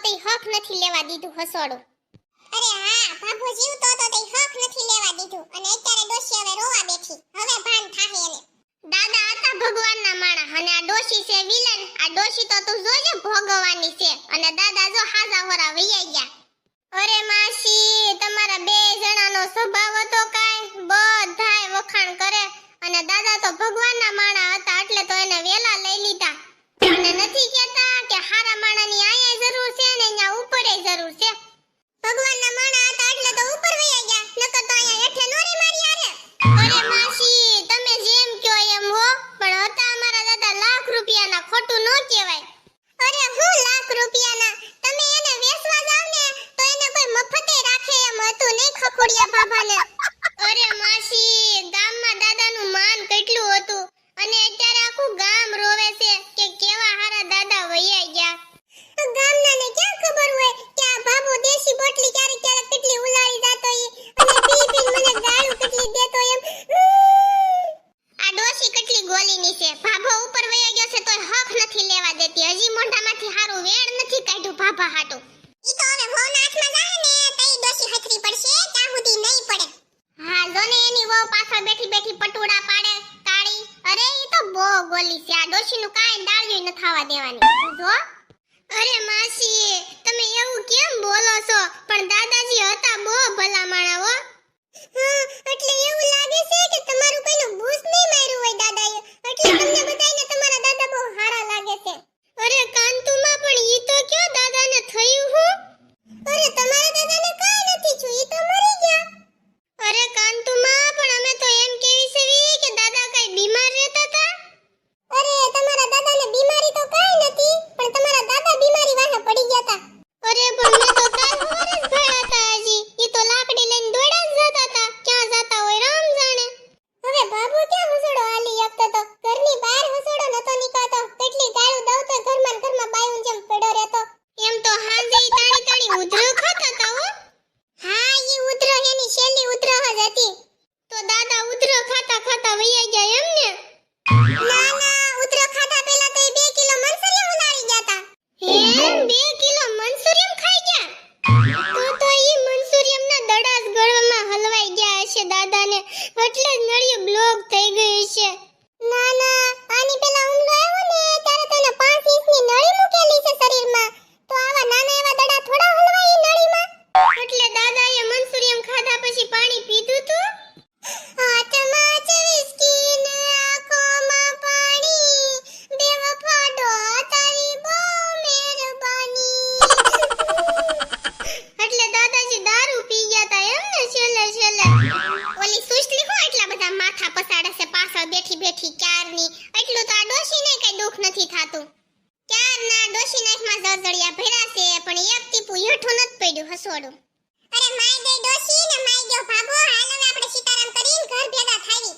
તે હક નથી લેવા દીધું હસોડું. અરે હા, ભાભો જીવતો તો તે હક નથી લેવા દીધું અને અત્યારે ડોશી હવે રોવા બેઠી. હવે ભાન થાહે એને. દાદા હતા ભગવાનના માણા અને આ ડોશી છે વિલન. આ ડોશી તો તું જોજે ભોગવવાની છે અને દાદા જો હાજા હોરા વૈયા ગયા. અરે માસી, તમારા બે જણાનો સ્વભાવ હતો કાઈ બધાય વખાણ કરે અને દાદા તો ભગવાનના માણા હતા એટલે તો એને વેલા લઈ લીધા. અને નથી કહેતા કે હારા માણાની આયા જરૂર છે ને અહીંયા ઉપરે જરૂર છે. ભગવાનના માણા હતા એટલે તો ઉપર વયા ગયા, નકર તો અહીંયા હેઠે નોરે મારી આરે. અરે માસી, તમે જેમ કયો એમ હો, પણ હતા અમારા દાદા લાખ રૂપિયાના, ખોટું ન કહેવાય. અરે હું લાખ રૂપિયાના? તમે એને વેચવા જાવ ને તો એને કોઈ મફતે રાખે એમ હતું નહીં ખખોડિયા બાબાને. અરે માસી, ગામમાં દાદાનું માન કેટલું હતું અને અત્યારે આખું ગામ રોવે છે કે કેવા હારા દાદા વૈયા ગયા. ગામનાને ક્યાં ખબર હોય કે આ બાબો દેશી બોટલી ક્યારેક ક્યારેક કેટલી ઉલાળી જાતો ઈ અને પી પી મને ગાળું કેટલી દેતો એમ. આ ડોશી કેટલી ગોલીની છે. ભાભો ઉપર વૈયા ગયો છે તોય હક નથી લેવા દેતી. હજી મોઢામાંથી હારું વેણ નથી કાઢ્યું ભાભા હાટું. ઈ તો હવે હોના હાથમાં જાહે ને તઈ ડોશી હથરી પડશે, ત્યાં સુધી નહીં પડે. હા, જોને એની વહુ પાછળ બેઠી બેઠી પટુડા પાડે કાળી. અરે ઈ તો બહુ ગોલી છે. આ ડોશીનું કાંઈ ડાળ્યું ન થાવા દેવાની જો. અરે માસી, તમે એવું કેમ બોલો છો? પણ દાદાજી હતા બહુ ભલા માણા હો. હા, એટલે એવું લાગે છે કે તમારું કોઈનું ભૂસ નહીં માર્યું હોય દાદાએ, એટલે તમને બધાયને તમારા દાદા બહુ હારા લાગે છે. અરે કાંતુમાં, પણ ઈ તો કયો દાદાને થયું હું? અરે તમારા દાદાને કાંઈ નથી થયું, ઈ તો મરી ગયા. અરે કાંતુમાં, પણ અમે તો એમ કેવી સેવી કે દાદા કઈ બીમાર રહેતા હતા. અરે તમારા દાદાને બીમારી તો કાંઈ નથી, પણ તમારા દાદા બીમારી વાહે પડી ગયા હતા. અરે પણ મેં તો કાલ સવારે જ ભણ્યા હતા. હજી ઈ તો લાકડી લઈને દોડ્યા જ જતા હતા. ક્યાં જતા હોય રામ જાણે. હવે બાબુ ક્યાં હસોડો હાલી શકતો તો? ઘરની બહાર હસોડો નતો નીકળતો, કેટલી ગાળું દઉં તો ઘરમાં ને ઘરમાં બાયુન જેમ પડ્યો રહેતો. એમ તો હાંજે ઈ તાળી તાળી ઉધરો ખાતા હતા હો. હા, ઈ ઉધરો એની છેલ્લી ઉધરો જ હતી. તો દાદા ઉધરો ખાતા ખાતા વૈયા ગયા એમ ને? ના ના, ઉધરો ખાતા પહેલા તો એ 2 કિલો મનસરિયા ઉલાળી ગયા હતા. હે, 2 કિલો મનસુરિયમ ખાઈ ગયા? તો ઈ મનસુરિયમના દડા જ ગળવામાં હલવાઈ ગયા હશે દાદાને, એટલે જ નળિયું બ્લોક થઈ ગઈ હશે. ના ના, આની પહેલા હુમલો આવ્યો ને ત્યારે તો એને 5 ઇંચની નળી મૂકેલી છે શરીરમાં, તો આવા નાના એવા દડા થોડા હલવાય ઈ નળીમાં. એટલે દાદાએ મનસુરિયમ ખાધા પછી પાણી પીધું તું? હાથમાં છે વિસ્કી ને આંખોમાં પાણી, બેવફાડો તારી બહુ મહેરબાની. એટલે દાદાજી દારૂ પી ગયા તા એમ ને છેલ્લે છેલ્લે? ઓલી સુસ્લી હો એટલા બધા માથા પસાડે છે પાછળ બેઠી બેઠી ક્યારની. એટલું તો આ ડોશીને કઈ દુખ નથી થાતું. ક્યારના ડોશી નાખમાં જળજળિયા ભર્યા છે પણ એક ટીપું હેઠું નથી પડ્યું હસોડું. અરે માય ગઈ ડોશી ને માય ગયો ભાભો, હાલ હવે આપણે સીતારામ કરીને ઘર ભેગા થાવી.